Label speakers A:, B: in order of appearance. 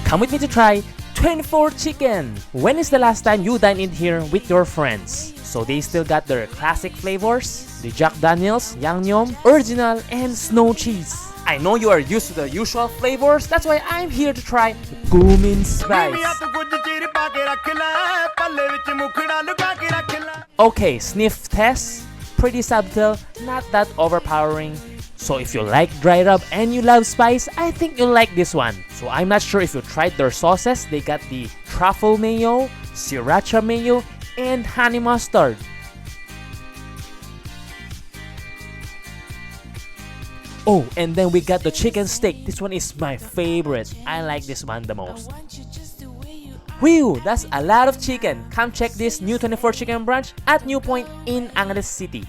A: Come with me to try 24 Chicken. When is the last time you dined in here with your friends? So they still got their classic flavors, the Jack Daniels, Yangnyeom, Original, and Snow Cheese. I know you are used to the usual flavors, that's why I'm here to try Cumin Spice. Okay, sniff test. Pretty subtle, not that overpowering. So if you like dry rub and you love spice, I think you'll like this one. So I'm not sure if you tried their sauces. They got the truffle mayo, sriracha mayo, and honey mustard. Oh, and then we got the chicken steak. This one is my favorite. I like this one the most. Whew, that's a lot of chicken. Come check this new 24 Chicken branch at New Point in Angeles City.